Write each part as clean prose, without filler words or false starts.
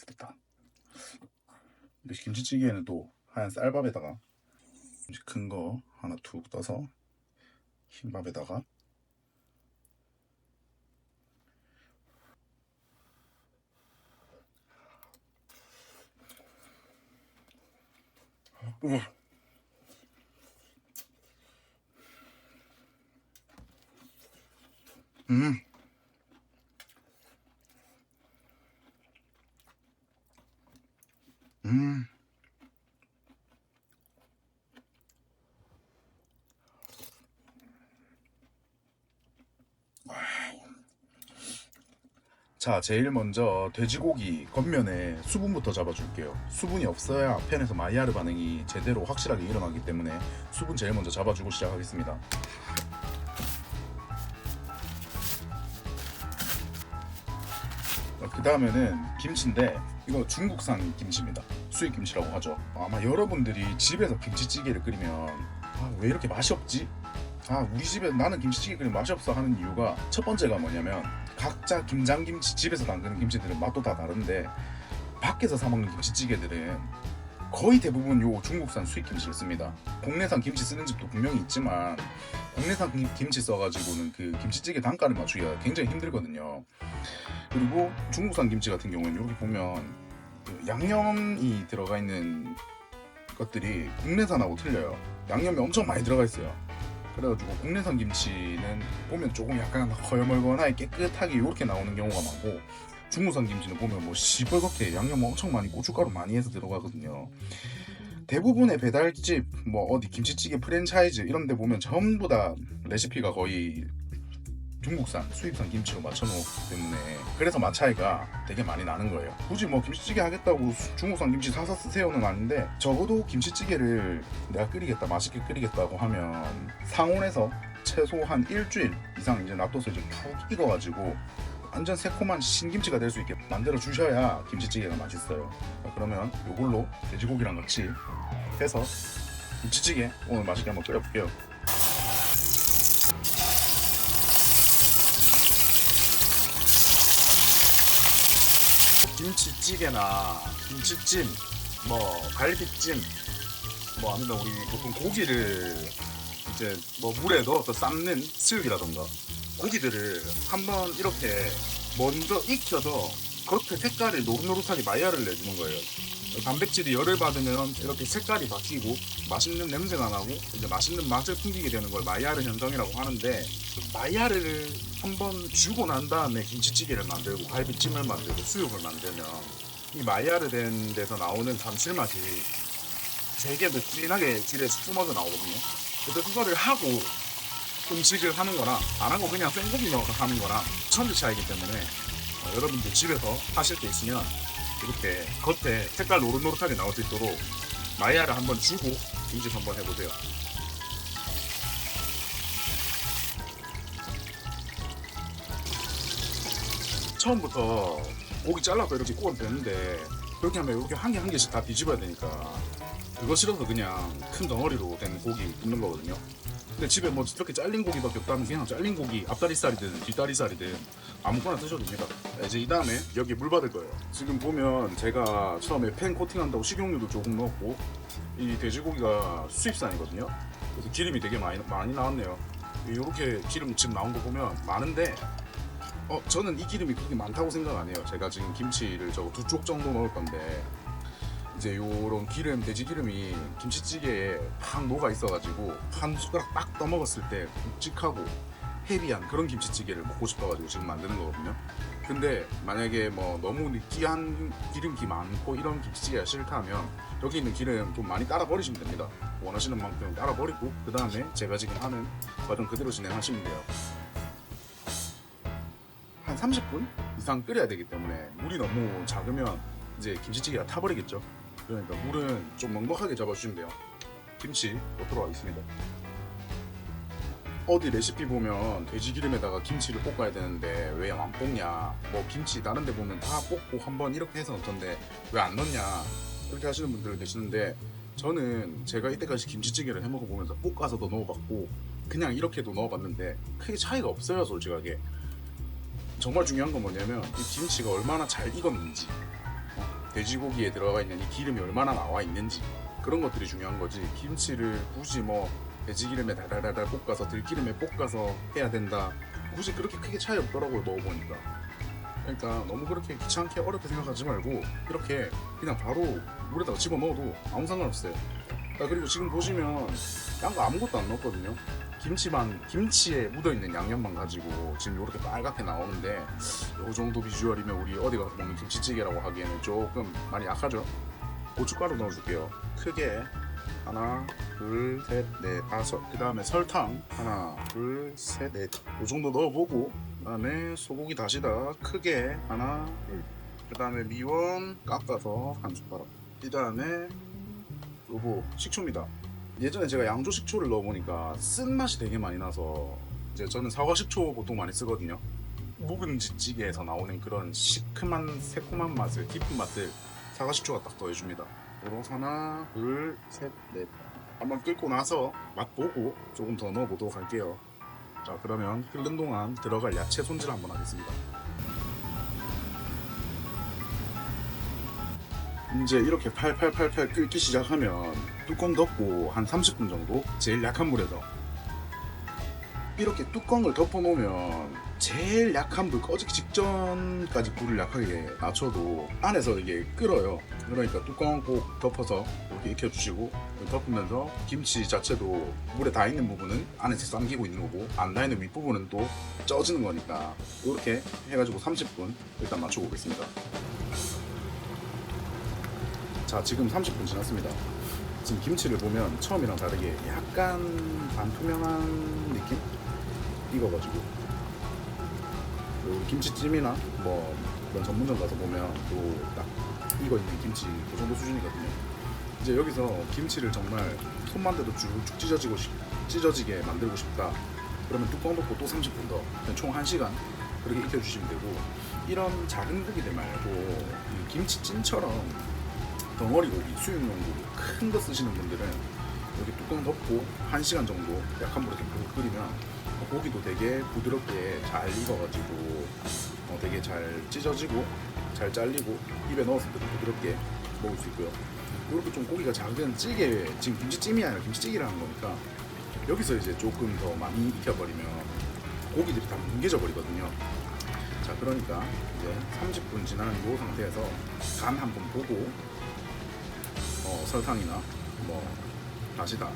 맛있겠다. 근데 김치찌개에는 또 하얀 쌀밥에다가 큰 거 하나 툭 떠서 흰밥에다가 음, 음, 음. 자, 제일 먼저 돼지고기 겉면에 수분부터 잡아줄게요. 수분이 없어야 팬에서 마이야르 반응이 제대로 확실하게 일어나기 때문에 수분 제일 먼저 잡아주고 시작하겠습니다. 그 다음에는 김치인데 이거 중국산 김치입니다. 수입 김치라고 하죠. 아마 여러분들이 집에서 김치찌개를 끓이면 왜 이렇게 맛이 없지? 우리 집에 나는 김치찌개 끓이면 맛이 없어 하는 이유가 첫 번째가 뭐냐면 각자 김장김치 집에서 담그는 김치들은 맛도 다 다른데 밖에서 사 먹는 김치찌개들은 거의 대부분 요 중국산 수입 김치를 씁니다. 국내산 김치 쓰는 집도 분명히 있지만 국내산 김치 써가지고는 그 김치찌개 단가를 맞추기가 굉장히 힘들거든요. 그리고 중국산 김치 같은 경우에는 이렇게 보면 그 양념이 들어가 있는 것들이 국내산하고 틀려요. 양념이 엄청 많이 들어가 있어요. 그래가지고 국내산 김치는 보면 조금 약간 허여멀건하게 깨끗하게 이렇게 나오는 경우가 많고 중국산 김치는 보면 뭐 시뻘겋게 양념 엄청 많이 고춧가루 많이 해서 들어가거든요. 대부분의 배달집 뭐 어디 김치찌개 프랜차이즈 이런 데 보면 전부 다 레시피가 거의 중국산 수입산 김치로 맞춰놓기 때문에 그래서 맛 차이가 되게 많이 나는 거예요. 굳이 뭐 김치찌개 하겠다고 중국산 김치 사서 쓰세요는 아닌데 적어도 김치찌개를 내가 끓이겠다 맛있게 끓이겠다고 하면 상온에서 최소한 일주일 이상 이제 놔둬서 이제 푹 익어가지고 완전 새콤한 신김치가 될 수 있게 만들어 주셔야 김치찌개가 맛있어요. 그러면 이걸로 돼지고기랑 같이 해서 김치찌개 오늘 맛있게 한번 끓여볼게요. 김치찌개나 김치찜, 뭐 갈비찜, 뭐 아니면 우리 보통 고기를 이제 뭐 물에 넣어서 삶는 수육이라던가 고기들을 한번 이렇게 먼저 익혀서 겉에 색깔이 노릇노릇하게 마이야를 내주는 거예요. 단백질이 열을 받으면 이렇게 색깔이 바뀌고 맛있는 냄새가 나고 이제 맛있는 맛을 풍기게 되는 걸 마이야르 현상이라고 하는데 그 마이야르를 한번 주고 난 다음에 김치찌개를 만들고 갈비찜을 만들고 수육을 만들면 이 마이야르 된 데서 나오는 감칠맛이 되게 진하게 질에서 뿜어져 나오거든요. 그래서 그거를 하고 음식을 하는 거랑 안 하고 그냥 생고기 넣어서 하는 거랑 천지 차이기 때문에 여러분들 집에서 하실 때 있으면 이렇게 겉에 색깔 노릇노릇하게 나올 수 있도록 마이야를 한번 주고 인집 한번 해보세요. 처음부터 고기 잘라서 이렇게 구워도 되는데 그렇게 하면 이렇게 한 개 한 개씩 다 뒤집어야 되니까 그거 싫어서 그냥 큰 덩어리로 된 고기 굽는 거거든요. 근데 집에 뭐 이렇게 잘린 고기밖에 없다면 그냥 잘린 고기 앞다리살이든 뒷다리살이든 아무거나 드셔도 됩니다. 이제 이 다음에 여기 물 받을 거예요. 지금 보면 제가 처음에 팬 코팅한다고 식용유도 조금 넣었고 이 돼지고기가 수입산이거든요. 그래서 기름이 되게 많이 나왔네요. 이렇게 기름 지금 나온 거 보면 많은데 저는 이 기름이 그렇게 많다고 생각 안 해요. 제가 지금 김치를 저거 2쪽 정도 넣을 건데 이제 요런 기름, 돼지 기름이 김치찌개에 팍 녹아 있어가지고 한 숟가락 딱 떠먹었을 때 묵직하고 헤비한 그런 김치찌개를 먹고 싶어가지고 지금 만드는 거거든요. 근데 만약에 뭐 너무 느끼한 기름기 많고 이런 김치찌개가 싫다면 여기 있는 기름 좀 많이 따라 버리시면 됩니다. 원하시는 만큼 따라 버리고 그 다음에 제가 지금 하는 과정 그대로 진행하시면 돼요. 한 30분 이상 끓여야 되기 때문에 물이 너무 작으면 이제 김치찌개가 타버리겠죠. 그러니까 물은 좀 넉넉하게 잡아주시면 돼요. 김치 넣도록 하겠습니다. 어디 레시피 보면 돼지 기름에다가 김치를 볶아야 되는데 왜 안 볶냐, 뭐 김치 다른 데 보면 다 볶고 한번 이렇게 해서 넣던데 왜 안 넣냐 이렇게 하시는 분들 계시는데 저는 제가 이때까지 김치찌개를 해먹어보면서 볶아서도 넣어봤고 그냥 이렇게도 넣어봤는데 크게 차이가 없어요. 솔직하게 정말 중요한 건 뭐냐면 이 김치가 얼마나 잘 익었는지 돼지고기에 들어가 있는 이 기름이 얼마나 나와 있는지 그런 것들이 중요한 거지. 김치를 굳이 뭐 돼지기름에 달달달달 볶아서 들기름에 볶아서 해야 된다, 굳이 그렇게 크게 차이 없더라고요, 먹어보니까. 그러니까 너무 그렇게 귀찮게 어렵게 생각하지 말고 이렇게 그냥 바로 물에다가 집어넣어도 아무 상관없어요. 그리고 지금 보시면 딴 거 아무것도 안 넣었거든요. 김치만, 김치에 묻어있는 양념만 가지고 지금 이렇게 빨갛게 나오는데, 이 정도 비주얼이면 우리 어디 가서 먹는 김치찌개라고 하기에는 조금 많이 약하죠. 고춧가루 넣어줄게요. 크게 하나, 둘, 셋, 넷, 다섯. 그 다음에 설탕 하나, 둘, 셋, 넷. 이 정도 넣어보고, 그 다음에 소고기 다시다 크게 하나, 둘. 그 다음에 미원 깎아서 한 숟가락. 그 다음에 요거 식초입니다. 예전에 제가 양조 식초를 넣어보니까 쓴맛이 되게 많이 나서 이제 저는 사과 식초 보통 많이 쓰거든요. 묵은지 찌개에서 나오는 그런 시큼한 새콤한 맛을, 깊은 맛을 사과 식초가 딱 더해줍니다. 요거 하나, 둘, 셋, 넷. 한번 끓고 나서 맛 보고 조금 더 넣어보도록 할게요. 자, 그러면 끓는 동안 들어갈 야채 손질 한번 하겠습니다. 이제 이렇게 팔팔팔팔 끓기 시작하면 뚜껑 덮고 한 30분 정도 제일 약한 물에서, 이렇게 뚜껑을 덮어놓으면 제일 약한 불 꺼지기 직전까지 불을 약하게 낮춰도 안에서 이게 끓어요. 그러니까 뚜껑 꼭 덮어서 이렇게 익혀주시고, 덮으면서 김치 자체도 물에 닿아 있는 부분은 안에서 잠기고 있는 거고 안 닿아 있는 윗부분은 또 쪄지는 거니까 이렇게 해가지고 30분 일단 맞춰보겠습니다. 자, 지금 30분 지났습니다. 지금 김치를 보면 처음이랑 다르게 약간 반투명한 느낌? 익어가지고 김치찜이나 뭐 그런 전문점 가서 보면 또 딱 익어있는 김치 그 정도 수준이거든요. 이제 여기서 김치를 정말 손만 대도 쭉쭉 찢어지게 만들고 싶다, 그러면 뚜껑 덮고 또 30분 더, 총 1시간 그렇게 익혀주시면 되고, 이런 작은 고기들 말고 이 김치찜처럼 덩어리 고기, 수육용 고기 큰 거 쓰시는 분들은 여기 뚜껑 덮고 1시간 정도 약한 불에서 끓이면 고기도 되게 부드럽게 잘 익어가지고 되게 잘 찢어지고 잘 잘리고 입에 넣었을 때도 부드럽게 먹을 수 있고요. 이렇게 좀 고기가 작은 찌개, 지금 김치찜이 아니라 김치찌개라는 거니까 여기서 이제 조금 더 많이 익혀버리면 고기들이 다 뭉개져 버리거든요. 자, 그러니까 이제 30분 지난 이 상태에서 간 한번 보고 설탕이나 뭐 다시다,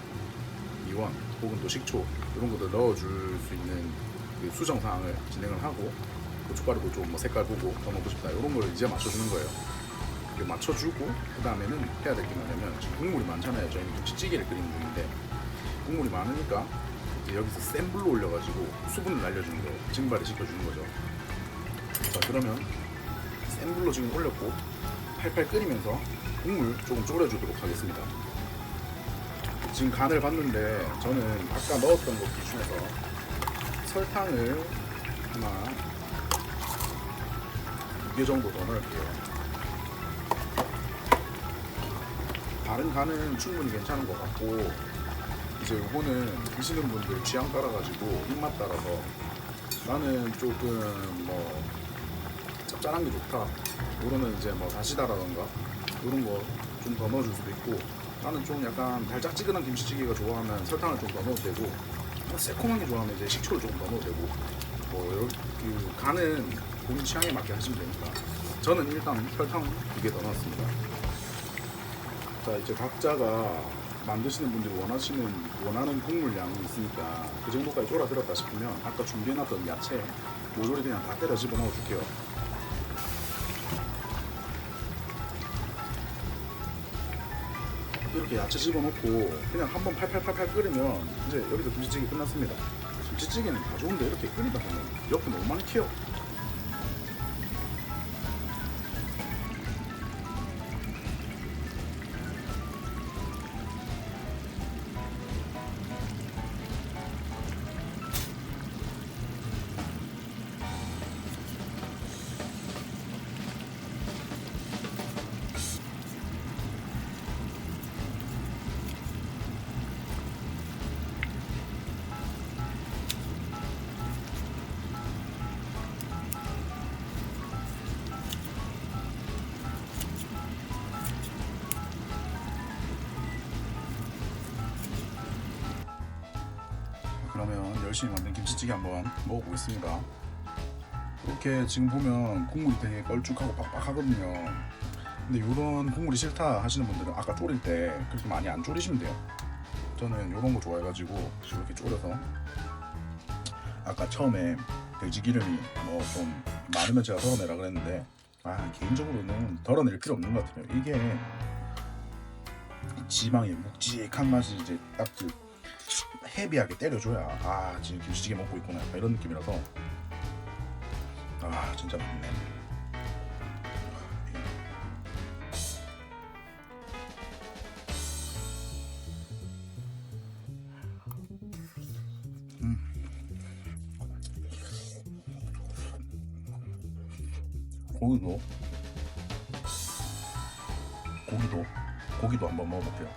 미원 혹은 또 식초 이런 것들 넣어줄 수 있는 그 수정 사항을 진행을 하고, 고춧가루도 좀 뭐 색깔 보고 더 넣고 싶다 이런 걸 이제 맞춰주는 거예요. 이렇게 맞춰주고 그 다음에는 해야 될 게 뭐냐면, 지금 국물이 많잖아요. 저희는 김치찌개를 끓이는 중인데 국물이 많으니까 이제 여기서 센 불로 올려가지고 수분을 날려주는 거예요. 증발을 시켜주는 거죠. 자, 그러면 센 불로 지금 올렸고 팔팔 끓이면서 국물 조금 졸여주도록 하겠습니다. 지금 간을 봤는데 저는 아까 넣었던 것 중에서 설탕을 하나 2개 정도 더 넣을게요. 다른 간은 충분히 괜찮은 것 같고, 이제 요거는 드시는 분들 취향 따라가지고 입맛 따라서 나는 조금 뭐 짭짤한 게 좋다, 요거는 이제 뭐 다시다라던가 이런 거 좀 더 넣어줄 수도 있고, 나는 좀 약간 달짝지근한 김치찌개가 좋아하면 설탕을 좀 더 넣어도 되고, 새콤한 게 좋아하면 이제 식초를 조금 더 넣어도 되고, 뭐 그 간은 본인 취향에 맞게 하시면 되니까 저는 일단 설탕 2개 더 넣었습니다. 자, 이제 각자가 만드시는 분들이 원하는 국물 양이 있으니까 그 정도까지 졸아들었다 싶으면 아까 준비해놨던 야채 모조리 그냥 다 때려 집어 넣어줄게요. 이렇게 야채 집어넣고 그냥 한번 팔팔팔팔 끓이면 이제 여기서 김치찌개 끝났습니다. 김치찌개는 다 좋은데 이렇게 끓이다 보면 옆에 너무 많이 튀어. 열심히 만든 김치찌개 한번 먹어보겠습니다. 이렇게 지금 보면 국물이 되게 걸쭉하고 빡빡하거든요. 근데 이런 국물이 싫다 하시는 분들은 아까 졸일 때 그렇게 많이 안 졸이시면 돼요. 저는 이런 거 좋아해가지고 이렇게 졸여서, 아까 처음에 돼지 기름이 뭐 좀 많으면 제가 덜어내라 그랬는데 개인적으로는 덜어낼 필요 없는 것 같아요. 이게 지방의 묵직한 맛이 이제 딱 그 헤비하게 때려줘야 지금 김치찌개 먹고 있구나 이런 느낌이라서 진짜 맛있네. 고기도 고기도 한번 먹어볼게요.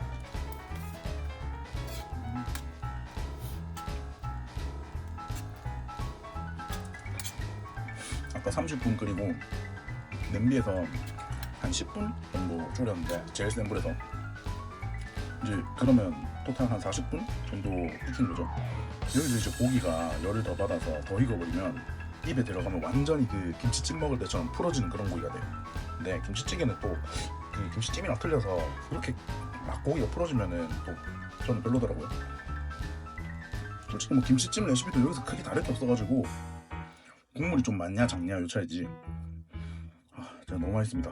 아까 30분 끓이고 냄비에서 한 10분 정도 졸였는데 제일 센 불에서 이제 그러면 토탈 한 40분 정도 익힌 거죠. 여기서 이제 고기가 열을 더 받아서 더 익어버리면 입에 들어가면 완전히 그 김치찜 먹을 때처럼 풀어지는 그런 고기가 돼요. 근데 김치찌개는 또 그 김치찜이랑 틀려서 그렇게 막 고기가 풀어지면은 또 저는 별로더라고요. 솔직히 뭐 김치찜 레시피도 여기서 크게 다를 게 없어가지고 국물이 좀 많냐 작냐 요 차이지. 진짜 너무 맛있습니다.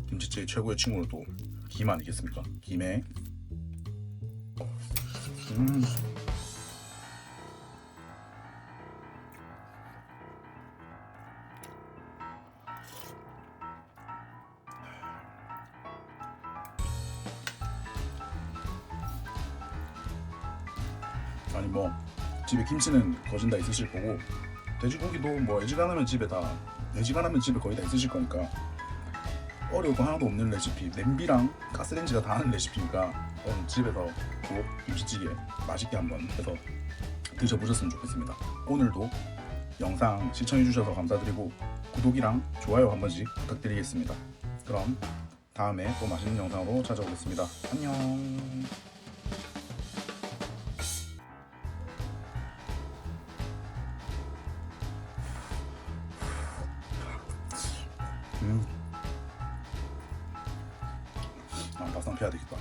김치찌개 최고의 친구는 또 김 아니겠습니까? 김에 아니 뭐 집에 김치는 거진 다 있으실 거고 돼지고기도 뭐 애지간하면 집에 거의 다 있으실 거니까 어려울 거 하나도 없는 레시피, 냄비랑 가스레인지가 다 하는 레시피니까 집에서 꼭 김치찌개 맛있게 한번 해서 드셔보셨으면 좋겠습니다. 오늘도 영상 시청해주셔서 감사드리고 구독이랑 좋아요 한 번씩 부탁드리겠습니다. 그럼 다음에 또 맛있는 영상으로 찾아오겠습니다. 안녕. 막상 패야 되겠다.